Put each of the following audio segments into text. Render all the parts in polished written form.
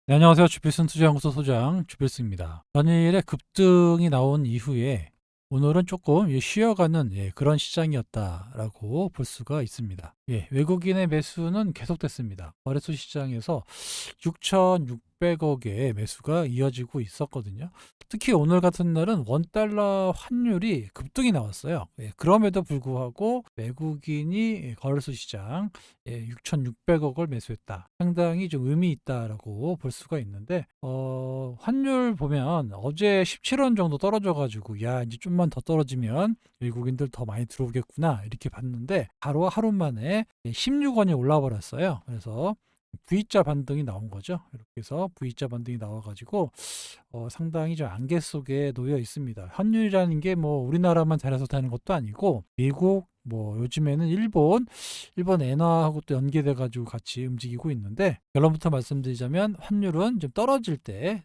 네, 안녕하세요. 주필승 투자연구소 소장 주필승입니다. 전일에 급등이 나온 이후에 오늘은 조금 쉬어가는 그런 시장이었다라고 볼 수가 있습니다. 외국인의 매수는 계속됐습니다. 거래소 시장에서 6,600억의 매수가 이어지고 있었거든요. 특히 오늘 같은 날은 원달러 환율이 급등이 나왔어요. 그럼에도 불구하고 외국인이 거래소 시장 6,600억을 매수했다. 상당히 좀 의미 있다라고 볼 수가 있는데, 환율 보면 어제 17원 정도 떨어져가지고, 야, 이제 좀만 더 떨어지면 외국인들 더 많이 들어오겠구나. 이렇게 봤는데, 바로 하루 만에 16원이 올라 버렸어요. 그래서 V자 반등이 나온 거죠. 이렇게 해서 V자 반등이 나와가지고, 상당히 좀 안개 속에 놓여 있습니다. 환율이라는 게 뭐 우리나라만 잘해서 되는 것도 아니고, 미국, 뭐 요즘에는 일본 엔화하고 또 연계돼 가지고 같이 움직이고 있는데, 결론부터 말씀드리자면 환율은 좀 떨어질 때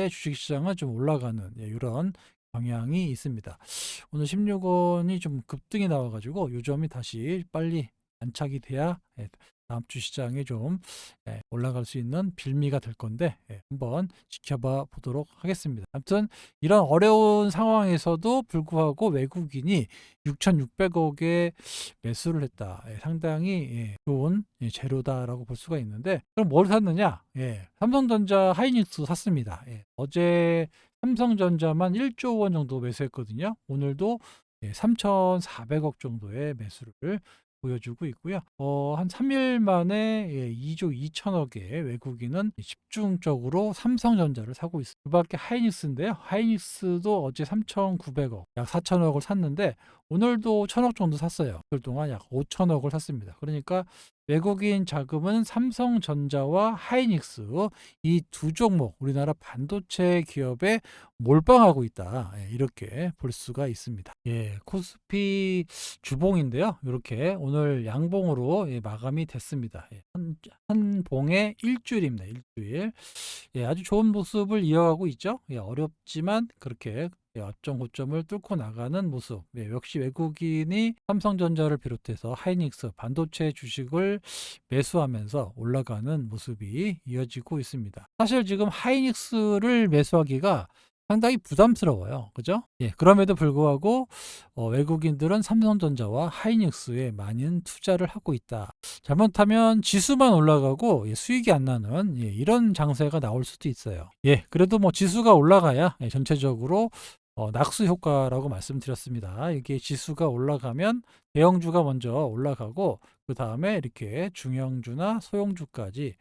주식시장은 좀 올라가는 이런 경향이 있습니다. 오늘 16원이 좀 급등이 나와 가지고 요점이 다시 빨리 안착이 돼야 다음 주 시장에 좀 올라갈 수 있는 빌미가 될 건데, 한번 지켜봐 보도록 하겠습니다. 아무튼 이런 어려운 상황에서도 불구하고 외국인이 6,600억의 매수를 했다. 상당히 좋은 재료다라고 볼 수가 있는데, 그럼 뭘 샀느냐? 삼성전자 하이닉스 샀습니다. 어제 삼성전자만 1조 원 정도 매수했거든요. 오늘도 3,400억 정도의 매수를 보여주고 있고요. 한 3일 만에 2조 2천억의 외국인은 집중적으로 삼성전자를 사고 있습니다. 그 밖에 하이닉스인데요. 하이닉스도 어제 3,900억, 약 4천억을 샀는데 오늘도 1,000억 정도 샀어요. 이틀 동안 약 5천억을 샀습니다. 그러니까 외국인 자금은 삼성전자와 하이닉스 이 두 종목 우리나라 반도체 기업에 몰빵하고 있다. 이렇게 볼 수가 있습니다. 코스피 주봉인데요. 이렇게 오늘 양봉으로 마감이 됐습니다. 한 봉에 일주일입니다. 일주일. 아주 좋은 모습을 이어가고 있죠. 어렵지만 그렇게 어점 고점을 뚫고 나가는 모습. 역시 외국인이 삼성전자를 비롯해서 하이닉스 반도체 주식을 매수하면서 올라가는 모습이 이어지고 있습니다. 사실 지금 하이닉스를 매수하기가 상당히 부담스러워요. 그죠? 그럼에도 불구하고 외국인들은 삼성전자와 하이닉스에 많은 투자를 하고 있다. 잘못하면 지수만 올라가고 수익이 안 나는 이런 장세가 나올 수도 있어요. 그래도 뭐 지수가 올라가야 전체적으로 낙수 효과라고 말씀드렸습니다. 이게 지수가 올라가면 대형주가 먼저 올라가고 그 다음에 이렇게 중형주나 소형주까지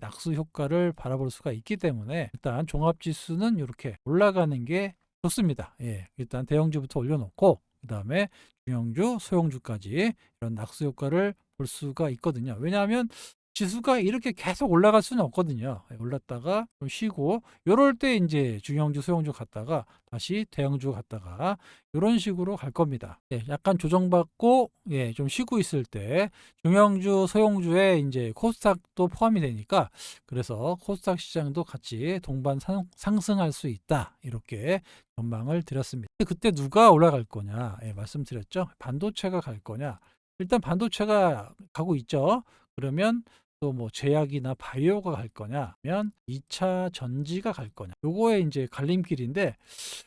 낙수 효과를 바라볼 수가 있기 때문에 일단 종합지수는 이렇게 올라가는 게 좋습니다. 일단 대형주부터 올려놓고 그 다음에 중형주, 소형주까지 이런 낙수 효과를 볼 수가 있거든요. 왜냐하면 지수가 이렇게 계속 올라갈 수는 없거든요. 올랐다가 좀 쉬고 요럴 때 이제 중형주, 소형주 갔다가 다시 대형주 갔다가 이런 식으로 갈 겁니다. 약간 조정받고 좀 쉬고 있을 때 중형주, 소형주에 이제 코스닥도 포함이 되니까 그래서 코스닥 시장도 같이 동반 상승할 수 있다. 이렇게 전망을 드렸습니다. 그때 누가 올라갈 거냐? 말씀드렸죠. 반도체가 갈 거냐? 일단 반도체가 가고 있죠. 그러면 또 뭐 제약이나 바이오가 갈 거냐면 2차 전지가 갈 거냐. 요거에 이제 갈림길인데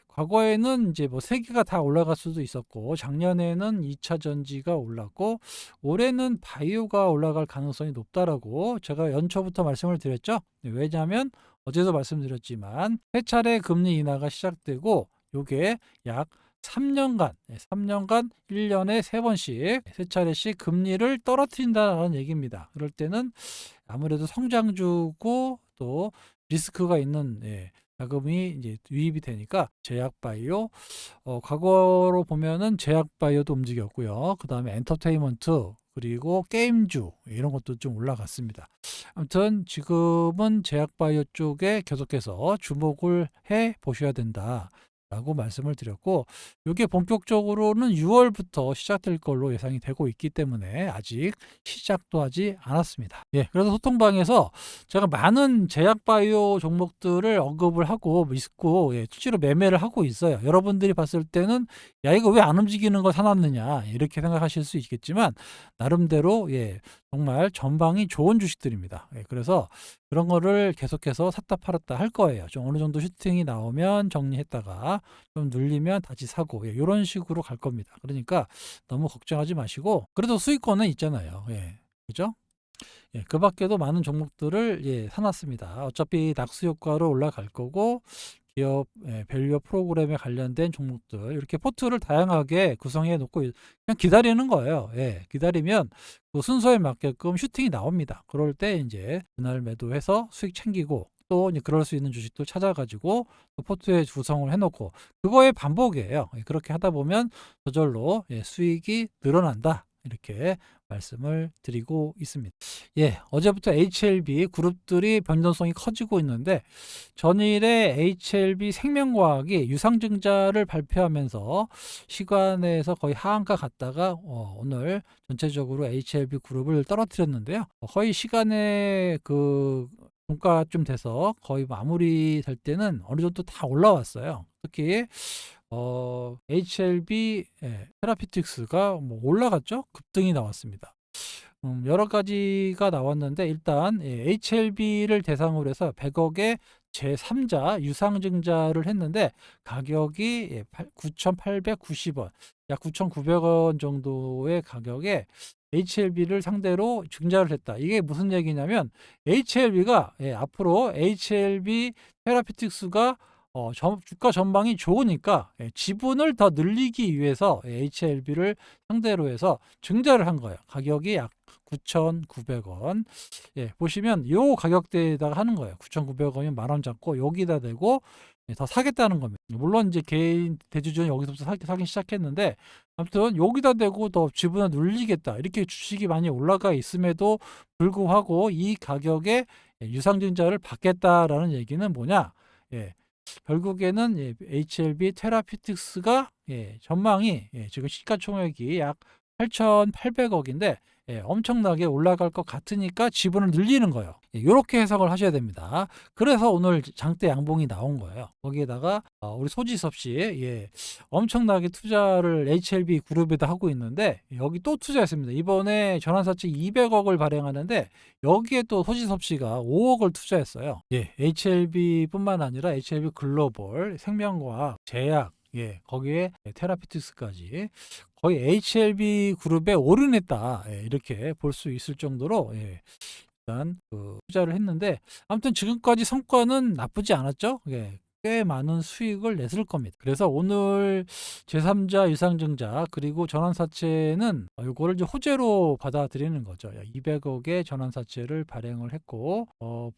과거에는 이제 뭐 세 개가 다 올라갈 수도 있었고 작년에는 2차 전지가 올랐고 올해는 바이오가 올라갈 가능성이 높다라고 제가 연초부터 말씀을 드렸죠. 왜냐하면 어제도 말씀드렸지만 세 차례 금리 인하가 시작되고 요게 약 3년간 1년에 3번씩 세 차례씩 금리를 떨어뜨린다는 얘기입니다. 그럴 때는 아무래도 성장주고 또 리스크가 있는 자금이 이제 유입이 되니까 제약 바이오, 과거로 보면은 제약 바이오도 움직였고요. 그 다음에 엔터테인먼트 그리고 게임주 이런 것도 좀 올라갔습니다. 아무튼 지금은 제약 바이오 쪽에 계속해서 주목을 해 보셔야 된다. 라고 말씀을 드렸고 이게 본격적으로는 6월부터 시작될 걸로 예상이 되고 있기 때문에 아직 시작도 하지 않았습니다. 그래서 소통방에서 제가 많은 제약바이오 종목들을 언급을 하고 있고 실제로 매매를 하고 있어요. 여러분들이 봤을 때는 야 이거 왜 안 움직이는 거 사놨느냐 이렇게 생각하실 수 있겠지만 나름대로 정말 전방이 좋은 주식들입니다. 예, 그래서 그런 거를 계속해서 샀다 팔았다 할 거예요. 좀 어느 정도 슈팅이 나오면 정리했다가 좀 눌리면 다시 사고, 예, 요런 식으로 갈 겁니다. 그러니까 너무 걱정하지 마시고 그래도 수익권은 있잖아요. 예. 그죠? 예, 그 밖에도 많은 종목들을 예, 사 놨습니다. 어차피 낙수 효과로 올라갈 거고 기업 밸류업 프로그램에 관련된 종목들 이렇게 포트를 다양하게 구성해 놓고 그냥 기다리는 거예요. 예, 기다리면 그 순서에 맞게끔 슈팅이 나옵니다. 그럴 때 이제 그날 매도해서 수익 챙기고 또 이제 그럴 수 있는 주식도 찾아가지고 또 포트에 구성을 해놓고 그거의 반복이에요. 예, 그렇게 하다 보면 저절로 예, 수익이 늘어난다. 이렇게 말씀을 드리고 있습니다. 예, 어제부터 HLB 그룹들이 변동성이 커지고 있는데 전일에 HLB 생명과학이 유상증자를 발표하면서 시간에서 거의 하한가 갔다가 오늘 전체적으로 HLB 그룹을 떨어뜨렸는데요. 거의 시간에 그 종가쯤 돼서 거의 마무리될 때는 어느 정도 다 올라왔어요. 특히 HLB 테라피틱스가 뭐 올라갔죠. 급등이 나왔습니다. 여러 가지가 나왔는데 일단 HLB를 대상으로 해서 100억의 제3자 유상증자를 했는데 가격이 9,890원, 약 9,900원 정도의 가격에 HLB를 상대로 증자를 했다. 이게 무슨 얘기냐면 HLB가 앞으로 HLB 테라피틱스가 주가 전망이 좋으니까 지분을 더 늘리기 위해서 HLB를 상대로 해서 증자를 한 거예요. 가격이 약 9,900원. 예, 보시면 요 가격대에다가 하는 거예요. 9,900원이면 만 원 잡고 여기다 대고 더 사겠다는 겁니다. 물론 이제 개인 대주주는 여기서부터 사기 시작했는데 아무튼 여기다 대고 더 지분을 늘리겠다. 이렇게 주식이 많이 올라가 있음에도 불구하고 이 가격에 유상증자를 받겠다라는 얘기는 뭐냐? 예, 결국에는 HLB 테라피틱스가 전망이 지금 시가총액이 약 8,800억인데 엄청나게 올라갈 것 같으니까 지분을 늘리는 거예요. 이렇게 해석을 하셔야 됩니다. 그래서 오늘 장대 양봉이 나온 거예요. 거기에다가 우리 소지섭 씨 엄청나게 투자를 HLB 그룹에다 하고 있는데 여기 또 투자했습니다. 이번에 전환사채 200억을 발행하는데 여기에 또 소지섭 씨가 5억을 투자했어요. HLB뿐만 아니라 HLB 글로벌, 생명과학, 제약 거기에 테라피틱스까지 거의 HLB 그룹에 올인했다. 이렇게 볼 수 있을 정도로 일단 투자를 했는데 아무튼 지금까지 성과는 나쁘지 않았죠. 꽤 많은 수익을 냈을 겁니다. 그래서 오늘 제3자 유상증자 그리고 전환사채는 이거를 이제 호재로 받아들이는 거죠. 200억의 전환사채를 발행을 했고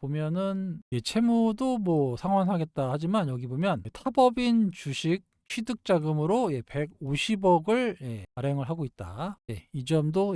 보면은 채무도 뭐 상환하겠다 하지만 여기 보면 타법인 주식 취득 자금으로 150억을 발행을 하고 있다. 이 점도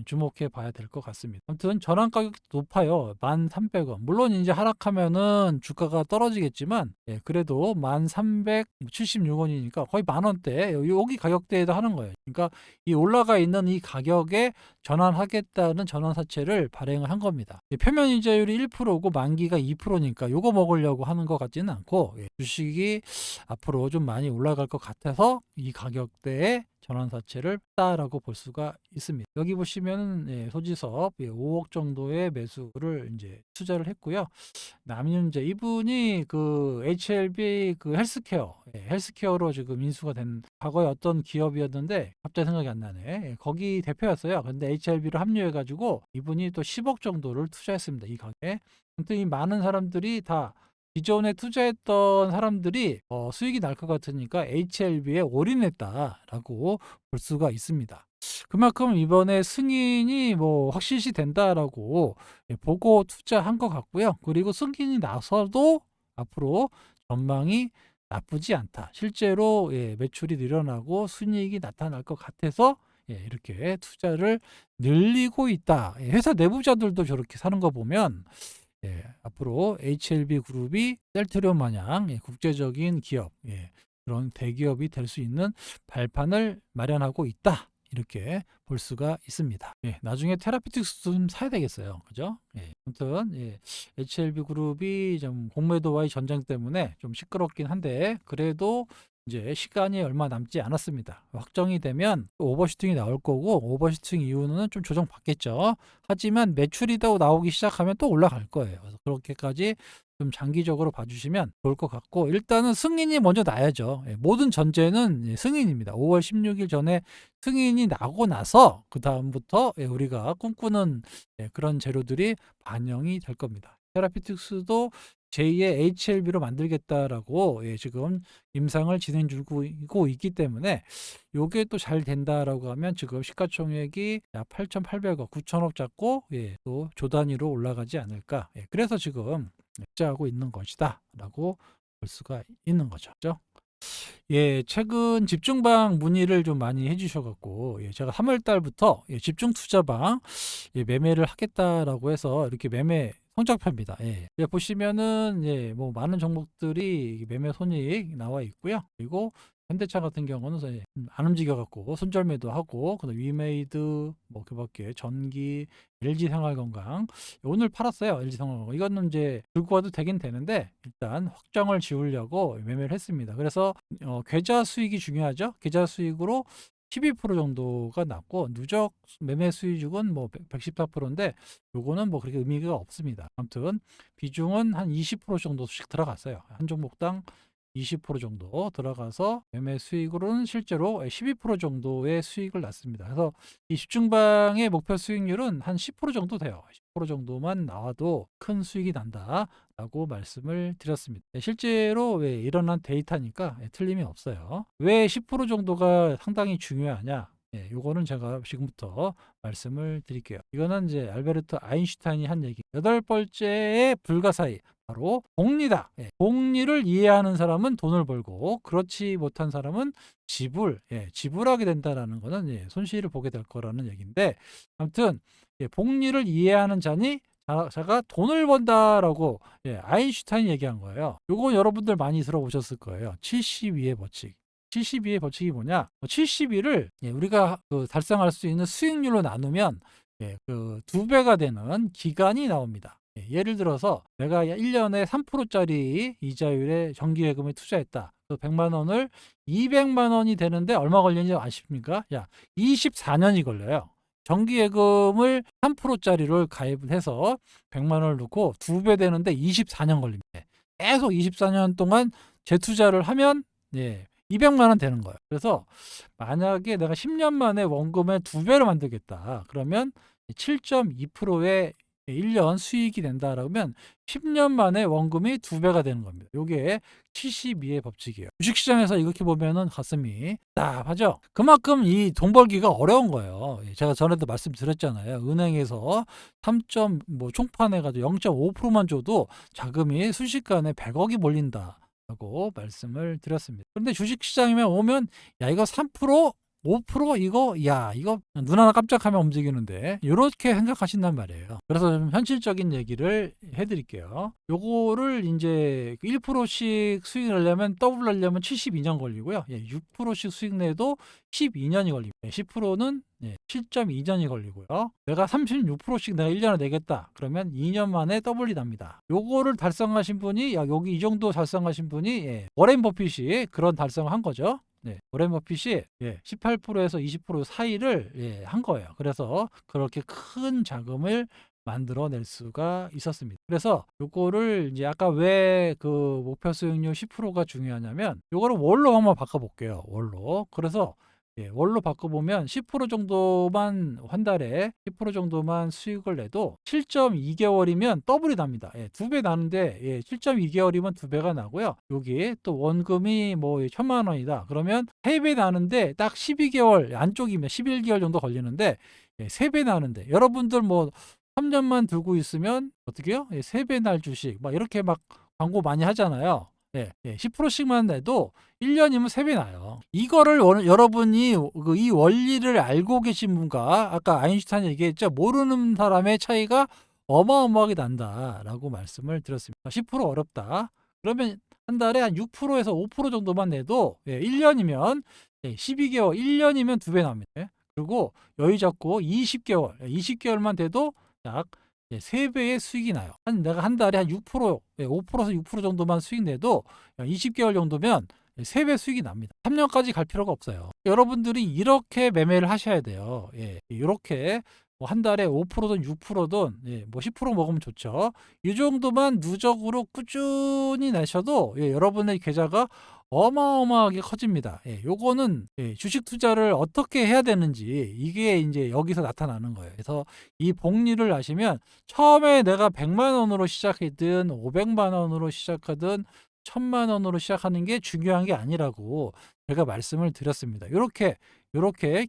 주목해 봐야 될 것 같습니다. 아무튼 전환 가격이 높아요. 1,300원. 물론 이제 하락하면은 주가가 떨어지겠지만 그래도 1,376원이니까 거의 만 원대 여기 가격대에도 하는 거예요. 그러니까 이 올라가 있는 이 가격에 전환하겠다는 전환사채를 발행을 한 겁니다. 표면 이자율이 1%고 만기가 2%니까 요거 먹으려고 하는 것 같지는 않고 주식이 앞으로 좀 많이 올라갈 것 같아서 이 가격대에 전환사채를 했다라고 볼 수가 있습니다. 여기 보시면 소지섭 5억 정도의 매수를 이제 투자를 했고요. 남윤재 이분이 그 HLB 그 헬스케어로 지금 인수가 된 과거에 어떤 기업이었는데 갑자기 생각이 안 나네. 거기 대표였어요. 근데 HLB를 합류해가지고 이분이 또 10억 정도를 투자했습니다. 이 가격에. 아무튼 이 많은 사람들이 다 기존에 투자했던 사람들이 수익이 날 것 같으니까 HLB에 올인했다라고 볼 수가 있습니다. 그만큼 이번에 승인이 뭐 확실시 된다라고 보고 투자한 것 같고요. 그리고 승인이 나서도 앞으로 전망이 나쁘지 않다. 실제로 매출이 늘어나고 순이익이 나타날 것 같아서 이렇게 투자를 늘리고 있다. 회사 내부자들도 저렇게 사는 거 보면 앞으로 HLB 그룹이 셀트리온 마냥 국제적인 기업, 그런 대기업이 될 수 있는 발판을 마련하고 있다. 이렇게 볼 수가 있습니다. 나중에 테라피틱스 좀 사야 되겠어요. 그죠? 아무튼 HLB 그룹이 좀 공매도와의 전쟁 때문에 좀 시끄럽긴 한데 그래도 이제 시간이 얼마 남지 않았습니다. 확정이 되면 또 오버슈팅이 나올 거고 오버슈팅 이후는 좀 조정받겠죠. 하지만 매출이 더 나오기 시작하면 또 올라갈 거예요. 그래서 그렇게까지 좀 장기적으로 봐주시면 좋을 것 같고 일단은 승인이 먼저 나야죠. 모든 전제는 승인입니다. 5월 16일 전에 승인이 나고 나서 그 다음부터 우리가 꿈꾸는 그런 재료들이 반영이 될 겁니다. 테라피틱스도 제2의 HLB로 만들겠다라고 지금 임상을 진행 중이고 있기 때문에 요게 또 잘 된다라고 하면 지금 시가총액이 약 8,800억, 9천억 잡고 또 조 단위로 올라가지 않을까. 그래서 지금 투자하고 있는 것이다라고 볼 수가 있는 거죠. 그죠? 최근 집중방 문의를 좀 많이 해주셔갖고, 제가 3월 달부터 집중 투자방 매매를 하겠다라고 해서 이렇게 매매 성적표입니다. 보시면은 뭐 많은 종목들이 매매 손익 나와 있고요. 그리고 현대차 같은 경우는 안 움직여갖고 손절매도 하고, 그다음 위메이드, 뭐 그밖에 전기, LG 생활건강 오늘 팔았어요. LG 생활건강 이거는 이제 들고 와도 되긴 되는데 일단 확정을 지우려고 매매를 했습니다. 그래서 계좌 수익이 중요하죠. 계좌 수익으로 12% 정도가 났고 누적 매매 수익은 뭐 114%인데 요거는 뭐 그렇게 의미가 없습니다. 아무튼 비중은 한 20% 정도씩 들어갔어요. 한 종목당 20% 정도 들어가서 매매 수익으로는 실제로 12% 정도의 수익을 났습니다. 그래서 이 집중방의 목표 수익률은 한 10% 정도 돼요. 10% 정도만 나와도 큰 수익이 난다라고 말씀을 드렸습니다. 실제로 일어난 데이터니까 틀림이 없어요. 왜 10% 정도가 상당히 중요하냐? 요거는 제가 지금부터 말씀을 드릴게요. 이거는 이제 알베르트 아인슈타인이 한 얘기. 8번째의 불가사의 바로 복리다. 복리를 이해하는 사람은 돈을 벌고 그렇지 못한 사람은 지불하게 된다라는 거는 손실을 보게 될 거라는 얘기인데 아무튼 복리를 이해하는 자가 돈을 번다라고 아인슈타인이 얘기한 거예요. 요거 여러분들 많이 들어보셨을 거예요. 72의 법칙. 72의 법칙이 뭐냐? 72를 우리가 달성할 수 있는 수익률로 나누면 그 2배가 되는 기간이 나옵니다. 예를 들어서 내가 1년에 3%짜리 이자율의 정기예금에 투자했다. 100만 원을 200만 원이 되는데 얼마 걸리는지 아십니까? 24년이 걸려요. 정기예금을 3%짜리를 가입을 해서 100만 원을 넣고 2배 되는데 24년 걸립니다. 계속 24년 동안 재투자를 하면 200만 원 되는 거예요. 그래서 만약에 내가 10년 만에 원금을 2배로 만들겠다. 그러면 7.2%의 1년 수익이 된다라면 10년 만에 원금이 2배가 되는 겁니다. 이게 72의 법칙이에요. 주식시장에서 이렇게 보면은 가슴이 답하죠. 그만큼 이 돈 벌기가 어려운 거예요. 제가 전에도 말씀드렸잖아요. 은행에서 3점 뭐 총판해가지고 0.5%만 줘도 자금이 순식간에 100억이 몰린다. 라고 말씀을 드렸습니다. 그런데 주식시장에 오면 이거 3%, 5% 이거 눈 하나 깜짝하면 움직이는데 이렇게 생각하신단 말이에요. 그래서 좀 현실적인 얘기를 해드릴게요. 요거를 이제 1%씩 수익을 내려면 더블 하려면 72년 걸리고요. 6%씩 수익 내도 12년이 걸립니다. 10%는 7.2년이 걸리고요. 내가 36%씩 내가 1년에 내겠다. 그러면 2년 만에 더블이 납니다. 요거를 달성하신 분이 여기 이 정도 달성하신 분이 워렌 버핏이 그런 달성을 한 거죠. 워렌 버핏이 18%에서 20% 사이를 한 거예요. 그래서 그렇게 큰 자금을 만들어낼 수가 있었습니다. 그래서 요거를 이제 아까 왜 그 목표 수익률 10%가 중요하냐면 요거를 월로 한번 바꿔볼게요. 월로. 그래서 월로 바꿔보면 10% 정도만 한 달에 10% 정도만 수익을 내도 7.2개월이면 더블이 납니다. 2배 나는데 7.2개월이면 2배가 나고요. 여기 또 원금이 뭐 1,000만 원이다. 그러면 3배 나는데 딱 12개월 안쪽이면 11개월 정도 걸리는데 3배 나는데 여러분들 뭐 3년만 들고 있으면 어떻게 해요? 3배 날 주식 막 이렇게 막 광고 많이 하잖아요. 10%씩만 내도 1년이면 3배 나요. 이거를 여러분이 이 원리를 알고 계신 분과 아까 아인슈타인이 얘기했죠. 모르는 사람의 차이가 어마어마하게 난다라고 말씀을 드렸습니다. 10% 어렵다. 그러면 한 달에 한 6%에서 5% 정도만 내도 1년이면 12개월, 1년이면 2배 납니다. 그리고 여유 잡고 20개월만 돼도 약 3배의 수익이 나요. 내가 한 달에 한 6%, 5%에서 6% 정도만 수익 내도 20개월 정도면 3배 수익이 납니다. 3년까지 갈 필요가 없어요. 여러분들이 이렇게 매매를 하셔야 돼요. 예, 이렇게 뭐 한 달에 5%든 6%든 예, 뭐 10% 먹으면 좋죠. 이 정도만 누적으로 꾸준히 내셔도 예, 여러분의 계좌가 어마어마하게 커집니다. 예, 요거는 예, 주식 투자를 어떻게 해야 되는지 이게 이제 여기서 나타나는 거예요. 그래서 이 복리를 아시면 처음에 내가 100만 원으로 시작하든 500만 원으로 시작하든 1000만 원으로 시작하는 게 중요한 게 아니라고 제가 말씀을 드렸습니다. 이렇게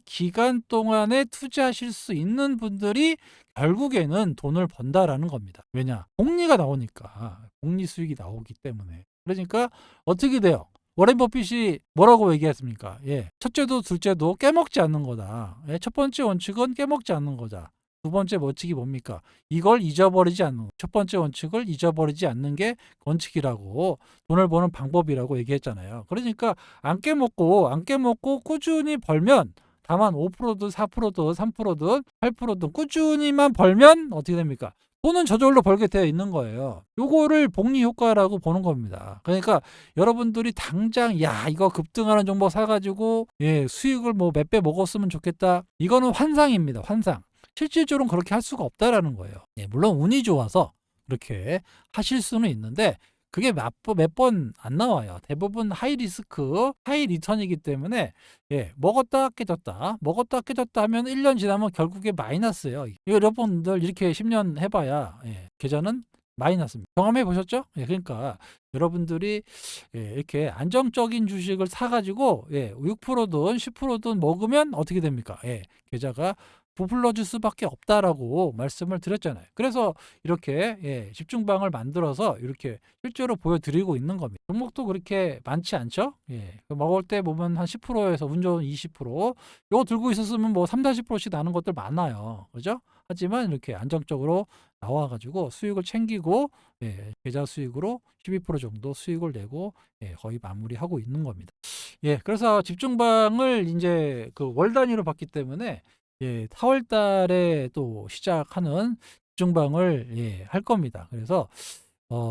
기간 동안에 투자하실 수 있는 분들이 결국에는 돈을 번다라는 겁니다. 왜냐? 복리가 나오니까. 복리 수익이 나오기 때문에. 그러니까 어떻게 돼요? 워렌 버핏이 뭐라고 얘기했습니까? 예. 첫째도 둘째도 깨먹지 않는 거다. 예. 첫 번째 원칙은 깨먹지 않는 거다. 두 번째 원칙이 뭡니까? 이걸 잊어버리지 않는 거. 첫 번째 원칙을 잊어버리지 않는 게 원칙이라고 돈을 버는 방법이라고 얘기했잖아요. 그러니까 안 깨먹고 꾸준히 벌면 다만 5%든 4%든 3%든 8%든 꾸준히만 벌면 어떻게 됩니까? 돈은 저절로 벌게 되어 있는 거예요. 요거를 복리 효과라고 보는 겁니다. 그러니까 여러분들이 당장 야 이거 급등하는 종목 사가지고 예 수익을 뭐 몇 배 먹었으면 좋겠다. 이거는 환상입니다. 환상. 실질적으로는 그렇게 할 수가 없다라는 거예요. 예, 물론 운이 좋아서 그렇게 하실 수는 있는데 그게 몇 번 안 나와요. 대부분 하이 리스크, 하이 리턴이기 때문에 예, 먹었다 깨졌다, 먹었다 깨졌다 하면 1년 지나면 결국에 마이너스예요. 여러분들 이렇게 10년 해봐야 예, 계좌는 마이너스입니다. 경험해 보셨죠? 예, 그러니까 여러분들이 예, 이렇게 안정적인 주식을 사가지고 예, 6%든 10%든 먹으면 어떻게 됩니까? 예, 계좌가 부풀러질 수밖에 없다라고 말씀을 드렸잖아요. 그래서 이렇게 예, 집중방을 만들어서 이렇게 실제로 보여드리고 있는 겁니다. 종목도 그렇게 많지 않죠? 예, 먹을 때 보면 한 10%에서 운 좋은 20%, 이거 들고 있었으면 뭐 3, 40%씩 나는 것들 많아요. 그죠? 하지만 이렇게 안정적으로 나와가지고 수익을 챙기고 예, 계좌 수익으로 12% 정도 수익을 내고 예, 거의 마무리하고 있는 겁니다. 예, 그래서 집중방을 이제 그 월 단위로 봤기 때문에 예, 4월 달에 또 시작하는 집중방을 예, 할 겁니다. 그래서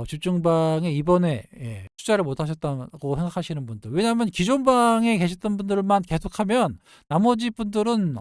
집중방에 이번에 예, 투자를 못 하셨다고 생각하시는 분들, 왜냐하면 기존 방에 계셨던 분들만 계속하면 나머지 분들은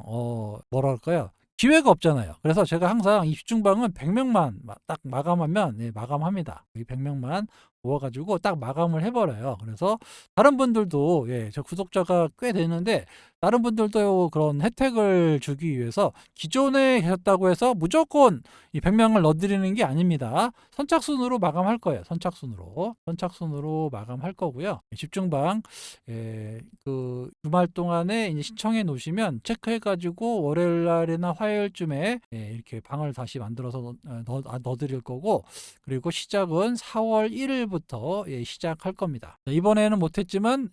뭐랄까요, 기회가 없잖아요. 그래서 제가 항상 이 집중방은 100명만 딱 마감하면 예, 마감합니다. 이 100명만 모아가지고 딱 마감을 해버려요. 그래서 다른 분들도 예, 저 구독자가 꽤 되는데 다른 분들도 그런 혜택을 주기 위해서 기존에 계셨다고 해서 무조건 이 100명을 넣어드리는 게 아닙니다. 선착순으로 마감할 거예요. 선착순으로 마감할 거고요. 집중방 그 주말 동안에 이제 신청해 놓으시면 체크해가지고 월요일 날이나 화요일쯤에 이렇게 방을 다시 만들어서 넣어드릴 거고, 그리고 시작은 4월 1일부터 시작할 겁니다. 이번에는 못했지만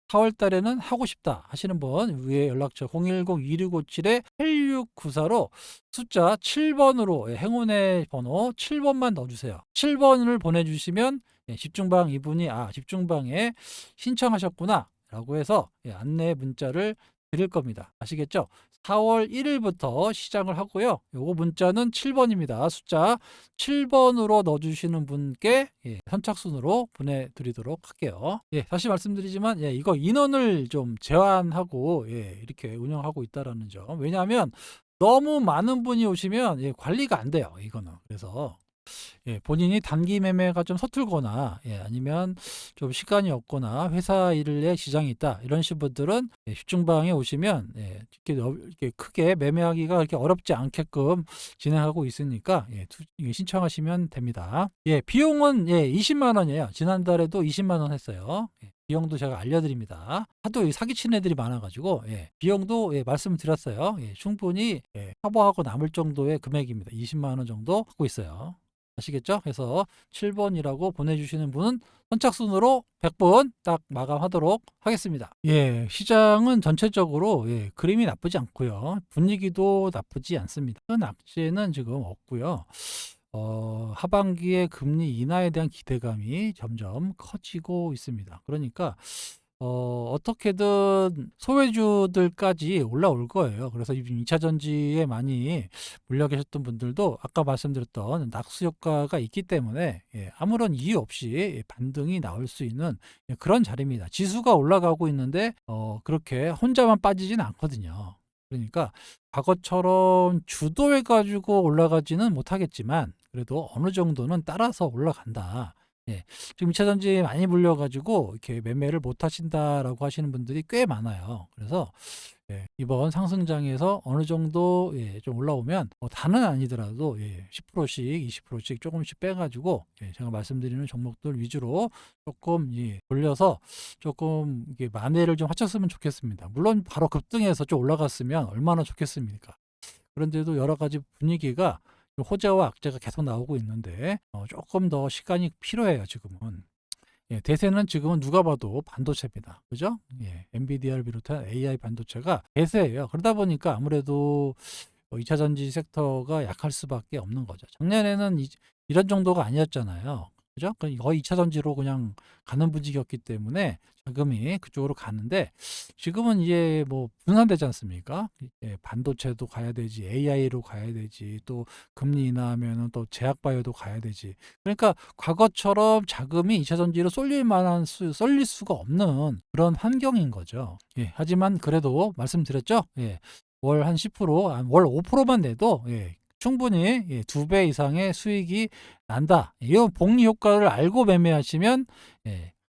4월 달에는 하고 싶다 하시는 분 위에 연락처 010-2657-8694로 숫자 7번으로 행운의 번호 7번만 넣어주세요. 7번을 보내주시면 집중방 이분이 집중방에 신청하셨구나 라고 해서 안내 문자를 드릴 겁니다. 아시겠죠? 4월 1일부터 시작을 하고요. 요거 문자는 7번입니다. 숫자 7번으로 넣어주시는 분께 선착순으로 보내드리도록 할게요. 다시 말씀드리지만 이거 인원을 좀 제한하고 이렇게 운영하고 있다라는 점. 왜냐하면 너무 많은 분이 오시면 관리가 안 돼요. 이거는. 그래서 본인이 단기 매매가 좀 서툴거나 아니면 좀 시간이 없거나 회사 일에 지장이 있다 이런신 분들은 집중방에 오시면 이렇게 크게 매매하기가 그렇게 어렵지 않게끔 진행하고 있으니까 신청하시면 됩니다. 비용은 20만 원이에요. 지난달에도 20만 원 했어요. 비용도 제가 알려드립니다. 하도 사기치는 애들이 많아가지고 비용도 말씀드렸어요. 충분히 커버하고 남을 정도의 금액입니다. 20만 원 정도 하고 있어요. 아시겠죠? 그래서 7번이라고 보내주시는 분은 선착순으로 100분 딱 마감하도록 하겠습니다. 시장은 전체적으로 그림이 나쁘지 않고요. 분위기도 나쁘지 않습니다. 큰 악재는 지금 없고요. 하반기에 금리 인하에 대한 기대감이 점점 커지고 있습니다. 그러니까 어떻게든 소외주들까지 올라올 거예요. 그래서 이 2차 전지에 많이 물려 계셨던 분들도 아까 말씀드렸던 낙수 효과가 있기 때문에 아무런 이유 없이 반등이 나올 수 있는 그런 자리입니다. 지수가 올라가고 있는데 그렇게 혼자만 빠지진 않거든요. 그러니까 과거처럼 주도해 가지고 올라가지는 못하겠지만 그래도 어느 정도는 따라서 올라간다. 예. 지금 2차 전지에 많이 물려 가지고 이렇게 매매를 못 하신다라고 하시는 분들이 꽤 많아요. 그래서 이번 상승장에서 어느 정도 좀 올라오면 다는 아니더라도 10%씩 20%씩 조금씩 빼 가지고 제가 말씀드리는 종목들 위주로 조금 돌려서 조금 이게 만회를 좀 하셨으면 좋겠습니다. 물론 바로 급등해서 좀 올라갔으면 얼마나 좋겠습니까? 그런데도 여러 가지 분위기가 호재와 악재가 계속 나오고 있는데 조금 더 시간이 필요해요, 지금은. 대세는 지금은 누가 봐도 반도체입니다. 그죠? 엔비디아를 비롯한 AI 반도체가 대세예요. 그러다 보니까 아무래도 2차 전지 섹터가 약할 수밖에 없는 거죠. 작년에는 이런 정도가 아니었잖아요. 그죠? 거의 2차 전지로 그냥 가는 분위기였기 때문에 자금이 그쪽으로 가는데 지금은 이제 뭐 분산되지 않습니까? 반도체도 가야 되지, AI로 가야 되지, 또 금리 인하하면은 또 제약바이오도 가야 되지. 그러니까 과거처럼 자금이 2차 전지로 쏠릴 수가 없는 그런 환경인 거죠. 하지만 그래도 말씀드렸죠? 월 한 10%, 월 5%만 내도 충분히 2배 이상의 수익이 난다. 이 복리 효과를 알고 매매하시면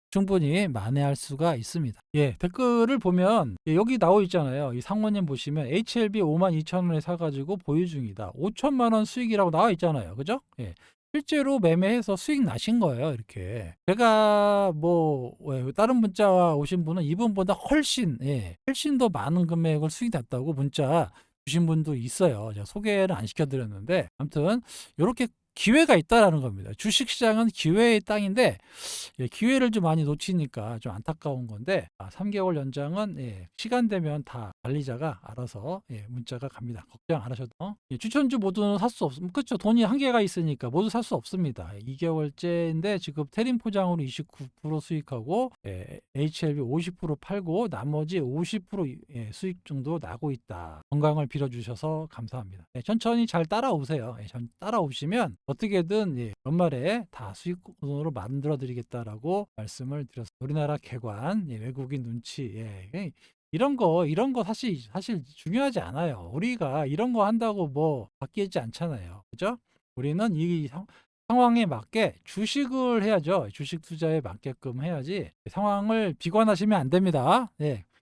충분히 만회할 수가 있습니다. 댓글을 보면 여기 나와 있잖아요. 이 상호님 보시면 HLB 52,000원에 사가지고 보유 중이다. 5천만 원 수익이라고 나와 있잖아요. 그죠? 실제로 매매해서 수익 나신 거예요. 이렇게 제가 뭐 다른 문자 오신 분은 이분보다 훨씬 더 많은 금액을 수익 났다고 문자 주신 분도 있어요. 제가 소개를 안 시켜드렸는데 아무튼 이렇게 기회가 있다라는 겁니다. 주식시장은 기회의 땅인데 기회를 좀 많이 놓치니까 좀 안타까운 건데 3개월 연장은 시간 되면 다 관리자가 알아서 문자가 갑니다. 걱정 안 하셔도 추천주 모두는 살 수 없습니다. 그렇죠. 돈이 한계가 있으니까 모두 살 수 없습니다. 2개월째인데 지금 테린 포장으로 29% 수익하고 HLB 50% 팔고 나머지 50% 수익 정도 나고 있다. 건강을 빌어주셔서 감사합니다. 천천히 잘 따라오세요. 따라오시면 어떻게든 연말에 다 수익으로 만들어 드리겠다라고 말씀을 드렸습니다. 우리나라 개관, 외국인 눈치, 이런 거 사실 중요하지 않아요. 우리가 이런 거 한다고 뭐 바뀌지 않잖아요. 그죠? 우리는 이 상황에 맞게 주식을 해야죠. 주식 투자에 맞게끔 해야지 상황을 비관하시면 안 됩니다.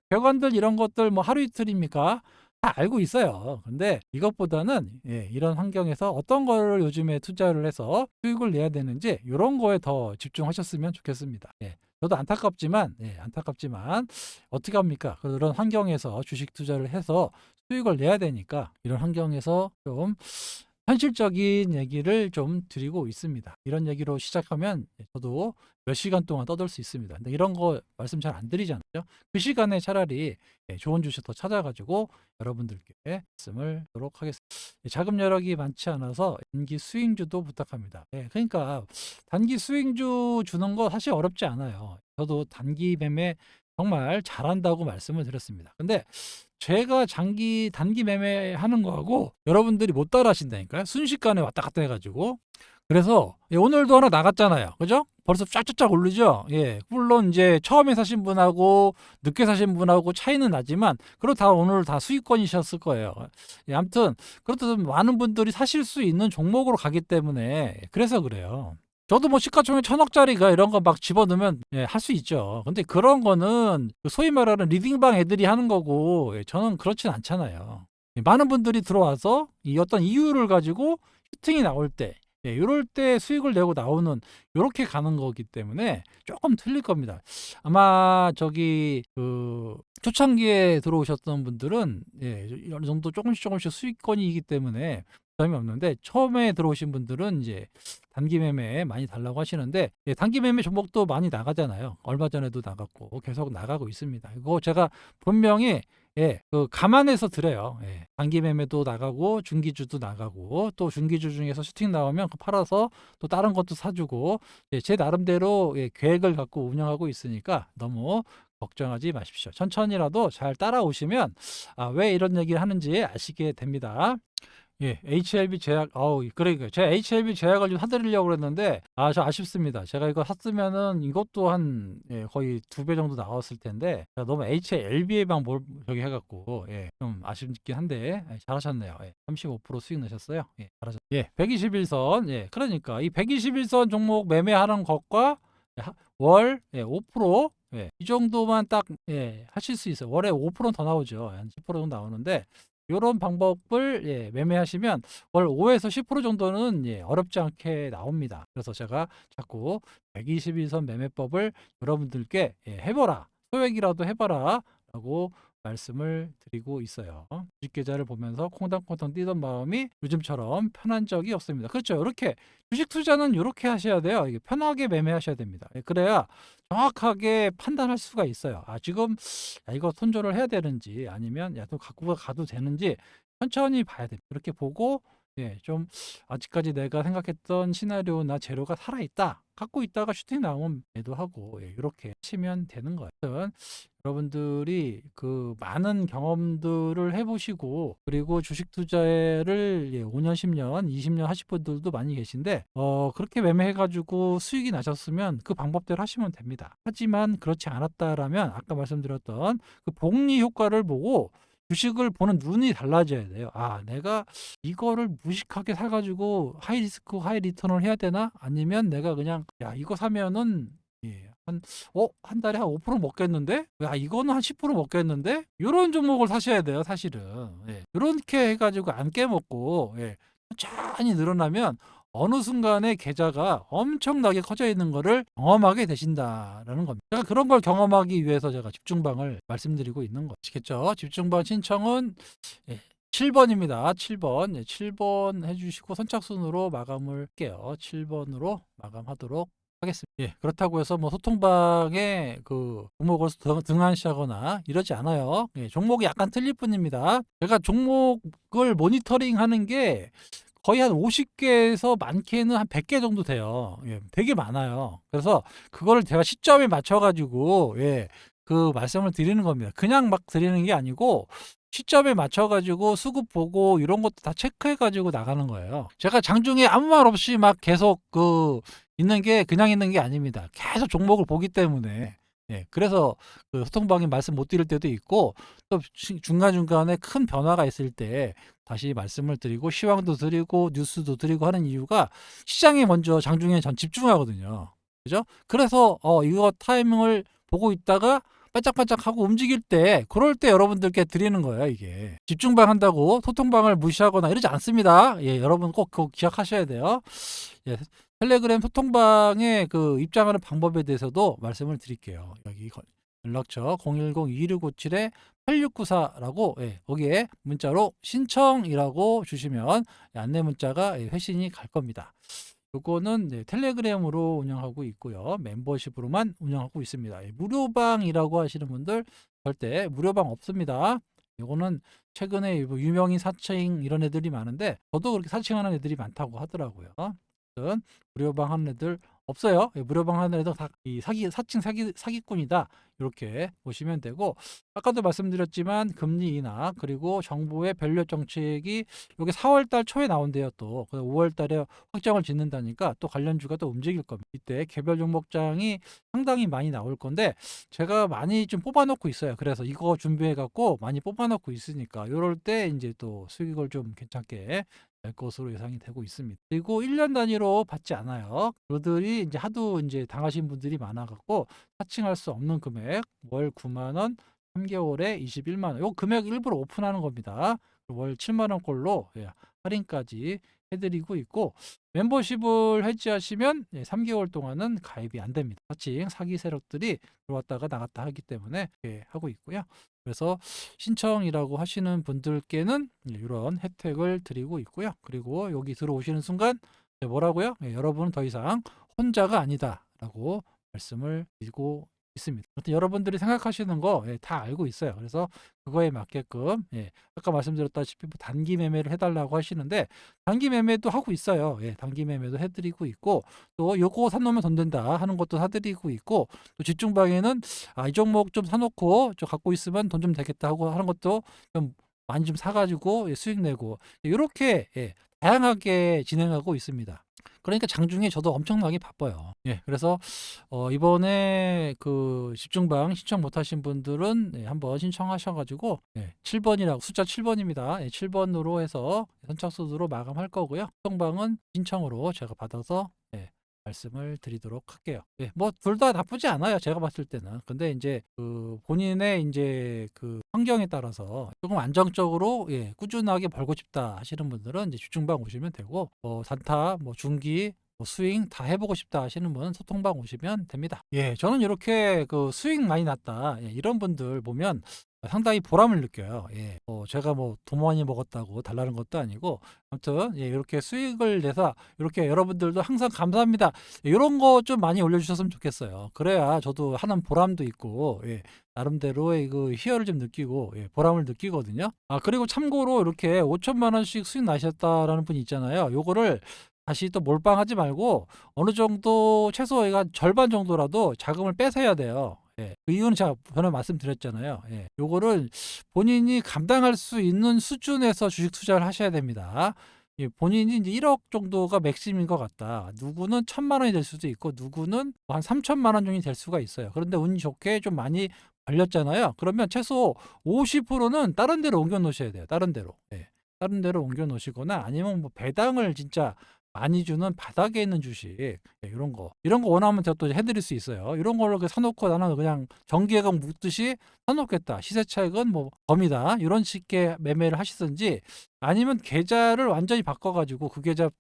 객관들 이런 것들 뭐 하루 이틀입니까? 다 알고 있어요. 근데 이것보다는 이런 환경에서 어떤 거를 요즘에 투자를 해서 수익을 내야 되는지 이런 거에 더 집중하셨으면 좋겠습니다. 저도 안타깝지만 어떻게 합니까? 그런 환경에서 주식 투자를 해서 수익을 내야 되니까 이런 환경에서 좀 현실적인 얘기를 좀 드리고 있습니다. 이런 얘기로 시작하면 저도 몇 시간 동안 떠들 수 있습니다. 근데 이런 거 말씀 잘 안 드리잖아요. 그 시간에 차라리 좋은 주식 더 찾아가지고 여러분들께 말씀을 하도록 하겠습니다. 자금 여력이 많지 않아서 단기 수익주도 부탁합니다. 그러니까 단기 수익주 주는 거 사실 어렵지 않아요. 저도 단기 매매 정말 잘한다고 말씀을 드렸습니다. 근데 제가 단기 매매하는 거하고 여러분들이 못 따라 하신다니까요. 순식간에 왔다 갔다 해가지고. 그래서 오늘도 하나 나갔잖아요. 그죠? 벌써 쫙쫙쫙 오르죠? 물론 이제 처음에 사신 분하고 늦게 사신 분하고 차이는 나지만 그렇다 오늘 다 수익권이셨을 거예요. 아무튼 그렇다면 많은 분들이 사실 수 있는 종목으로 가기 때문에 그래서 그래요. 저도 뭐 시가총액 1,000억짜리가 이런 거 막 집어넣으면 할 수 있죠. 근데 그런 거는 소위 말하는 리딩방 애들이 하는 거고 저는 그렇진 않잖아요. 많은 분들이 들어와서 이 어떤 이유를 가지고 히팅이 나올 때 이럴 때 수익을 내고 나오는 요렇게 가는 거기 때문에 조금 틀릴 겁니다. 아마 저기 그 초창기에 들어오셨던 분들은 어느 정도 조금씩 수익권이기 때문에 부담이 없는데 처음에 들어오신 분들은 이제 단기 매매에 많이 달라고 하시는데 단기 매매 종목도 많이 나가잖아요. 얼마 전에도 나갔고 계속 나가고 있습니다. 이거 제가 분명히 그 감안해서 드려요. 단기 매매도 나가고 중기주도 나가고 또 중기주 중에서 슈팅 나오면 그거 팔아서 또 다른 것도 사주고 제 나름대로 계획을 갖고 운영하고 있으니까 너무 걱정하지 마십시오. 천천히라도 잘 따라오시면 왜 이런 얘기를 하는지 아시게 됩니다. 예, HLB 제약, 그러니까 제가 HLB 제약을 좀 사드리려고 그랬는데, 저 아쉽습니다. 제가 이거 샀으면은 이것도 한, 거의 2배 정도 나왔을 텐데, 제가 너무 HLB에만 저기 해갖고, 좀 아쉽긴 한데, 잘하셨네요. 35% 수익 내셨어요. 잘하셨. 121선, 그러니까 이 121선 종목 매매하는 것과 월, 5%, 이 정도만 딱, 하실 수 있어요. 월에 5%는 더 나오죠. 한 10% 정도 나오는데, 요런 방법을 매매하시면 월 5에서 10% 정도는 어렵지 않게 나옵니다. 그래서 제가 자꾸 121선 매매법을 여러분들께 해봐라. 소액이라도 해봐라. 라고 말씀을 드리고 있어요. 주식 계좌를 보면서 콩당콩당 뛰던 마음이 요즘처럼 편한 적이 없습니다. 그렇죠. 이렇게 주식 투자는 이렇게 하셔야 돼요. 이게 편하게 매매하셔야 됩니다. 그래야 정확하게 판단할 수가 있어요. 지금 이거 손절을 해야 되는지 아니면 또 갖고 가도 되는지 천천히 봐야 됩니다. 그렇게 보고 좀 아직까지 내가 생각했던 시나리오나 재료가 살아있다. 갖고 있다가 슈팅 나오면 매도하고 이렇게 치면 되는 거예요. 여러분들이 그 많은 경험들을 해보시고 그리고 주식 투자를 5년, 10년, 20년 하실 분들도 많이 계신데 그렇게 매매해가지고 수익이 나셨으면 그 방법대로 하시면 됩니다. 하지만 그렇지 않았다라면 아까 말씀드렸던 그 복리 효과를 보고 주식을 보는 눈이 달라져야 돼요. 내가 이거를 무식하게 사가지고 하이 리스크 하이 리턴을 해야 되나? 아니면 내가 그냥 이거 사면은 한 달에 한 5% 먹겠는데? 이거는 한 10% 먹겠는데? 이런 종목을 사셔야 돼요, 사실은. 이렇게 해가지고 안 깨먹고, 천천히 늘어나면 어느 순간에 계좌가 엄청나게 커져 있는 거를 경험하게 되신다라는 겁니다. 제가 그런 걸 경험하기 위해서 제가 집중방을 말씀드리고 있는 거 아시겠죠? 집중방 신청은 7번입니다. 7번. 7번 해주시고 선착순으로 마감을 할게요. 7번으로 마감하도록 하겠습니다. 그렇다고 해서 뭐 소통방에 그 종목을 등한시하거나 이러지 않아요. 종목이 약간 틀릴 뿐입니다. 제가 종목을 모니터링 하는 게 거의 한 50개에서 많게는 한 100개 정도 돼요. 되게 많아요. 그래서 그거를 제가 시점에 맞춰가지고 그 말씀을 드리는 겁니다. 그냥 막 드리는 게 아니고 시점에 맞춰가지고 수급 보고 이런 것도 다 체크해가지고 나가는 거예요. 제가 장중에 아무 말 없이 막 계속 있는 게 그냥 있는 게 아닙니다. 계속 종목을 보기 때문에. 그래서 그 소통방에 말씀 못 드릴 때도 있고 또 중간중간에 큰 변화가 있을 때 다시 말씀을 드리고 시황도 드리고 뉴스도 드리고 하는 이유가 시장에 먼저 장중에 전 집중하거든요. 그죠? 그래서 이거 타이밍을 보고 있다가 반짝반짝하고 움직일 때 그럴 때 여러분들께 드리는 거예요. 이게 집중방 한다고 소통방을 무시하거나 이러지 않습니다. 여러분 꼭 그거 기억하셔야 돼요. 텔레그램 소통방의 그 입장하는 방법에 대해서도 말씀을 드릴게요. 여기 연락처 010-2657-8694라고 거기에 문자로 신청이라고 주시면 안내 문자가 회신이 갈 겁니다. 요거는 텔레그램으로 운영하고 있고요. 멤버십으로만 운영하고 있습니다. 무료방이라고 하시는 분들 절대 무료방 없습니다. 요거는 최근에 유명인 사칭 이런 애들이 많은데 저도 그렇게 사칭하는 애들이 많다고 하더라고요. 무료방 하는 애들 없어요. 무료방 하는 애들 다 이 사칭 사기꾼이다. 이렇게 보시면 되고 아까도 말씀드렸지만 금리 인하 그리고 정부의 밸류 정책이 이게 4월 달 초에 나온대요. 또 5월 달에 확정을 짓는다니까 또 관련주가 또 움직일 겁니다. 이때 개별 종목장이 상당히 많이 나올 건데 제가 많이 좀 뽑아놓고 있어요. 그래서 이거 준비해 갖고 많이 뽑아놓고 있으니까 이럴 때 이제 또 수익을 좀 괜찮게 낼 것으로 예상이 되고 있습니다. 그리고 1년 단위로 받지 않아요. 그들이 이제 하도 이제 당하신 분들이 많아갖고 사칭할 수 없는 금액 월 9만 원, 3개월에 21만 원. 요 금액 일부러 오픈하는 겁니다. 월 7만 원꼴로 할인까지 해드리고 있고 멤버십을 해지하시면 3개월 동안은 가입이 안 됩니다. 사칭 사기 세력들이 들어왔다가 나갔다 하기 때문에 하고 있고요. 그래서 신청이라고 하시는 분들께는 이런 혜택을 드리고 있고요. 그리고 여기 들어오시는 순간 뭐라고요? 여러분은 더 이상 혼자가 아니다라고 말씀을 드리고 있습니다. 아무튼 여러분들이 생각하시는 거 다 알고 있어요. 그래서 그거에 맞게끔 아까 말씀드렸다시피 뭐 단기 매매를 해 달라고 하시는데 단기 매매도 하고 있어요. 단기 매매도 해 드리고 있고 또 "요거 사 놓으면 돈 된다." 하는 것도 사 드리고 있고 또 집중방에는 "아 이 종목 좀 사 놓고 저 갖고 있으면 돈 좀 되겠다." 하고 하는 것도 좀 많이 좀 사 가지고 수익 내고 요렇게 다양하게 진행하고 있습니다. 그러니까 장중에 저도 엄청나게 바빠요. 그래서 이번에 그 집중방 신청 못 하신 분들은 한번 신청하셔 가지고 7 번이라고 숫자 7 번입니다. 7 번으로 해서 선착순으로 마감할 거고요. 신청방은 신청으로 제가 받아서 말씀을 드리도록 할게요. 뭐 둘 다 나쁘지 않아요, 제가 봤을 때는. 근데 인제 그 본인의 인제 그 환경에 따라서 조금 안정적으로 꾸준하게 벌고 싶다 하시는 분들은 이제 집중방 오시면 되고 단타 뭐 중기 뭐 스윙 다 해 보고 싶다 하시는 분은 소통방 오시면 됩니다. 저는 요렇게 그 수익 많이 났다 이런 분들 보면 상당히 보람을 느껴요. 제가 뭐 돈 많이 먹었다고 달라는 것도 아니고 아무튼 요렇게 수익을 내서 요렇게 여러분들도 항상 감사합니다. 요런 거 좀 많이 올려 주셨으면 좋겠어요. 그래야 저도 하는 보람도 있고 나름대로의 그 희열을 좀 느끼고 보람을 느끼거든요. 아 그리고 참고로 이렇게 5천만 원씩 수익 나셨다라는 분이 있잖아요. 요거를 다시 또 몰빵하지 말고 어느 정도 최소 절반 정도라도 자금을 빼셔야 돼요. 그 이유는 제가 전에 말씀드렸잖아요. 요거를 본인이 감당할 수 있는 수준에서 주식 투자를 하셔야 됩니다. 본인이 이제 1억 정도가 맥심인 것 같다. 누구는 1,000만 원이 될 수도 있고 누구는 한 3천만 원 정도 될 수가 있어요. 그런데 운이 좋게 좀 많이 벌렸잖아요. 그러면 최소 50%는 다른 데로 옮겨 놓으셔야 돼요. 다른 데로. 다른 데로 옮겨 놓으시거나 아니면 뭐 배당을 진짜 많이 주는 바닥에 있는 주식 이런 거 원하면 제가 또 해 드릴 수 있어요. 이런 걸로 사 놓고 나는 그냥 정기예금 묻듯이 사 놓겠다. 시세 차익은 뭐 범위다. 이런 식의 매매를 하시든지 아니면 계좌를 완전히 바꿔 가지고 그 계좌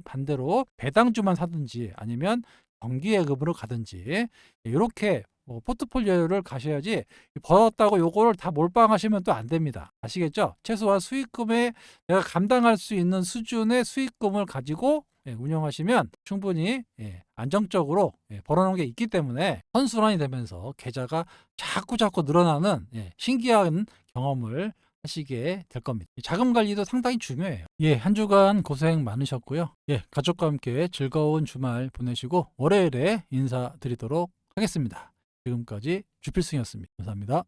반대로 배당주만 사든지 아니면 정기예금으로 가든지 요렇게 포트폴리오를 가셔야지 벌었다고 요거를 다 몰빵하시면 또 안 됩니다. 아시겠죠? 최소한 수익금에 내가 감당할 수 있는 수준의 수익금을 가지고 운영하시면 충분히 안정적으로 벌어놓은 게 있기 때문에 선순환이 되면서 계좌가 자꾸 늘어나는 신기한 경험을 하시게 될 겁니다. 자금 관리도 상당히 중요해요. 한 주간 고생 많으셨고요. 가족과 함께 즐거운 주말 보내시고 월요일에 인사드리도록 하겠습니다. 지금까지 주필승이었습니다. 감사합니다.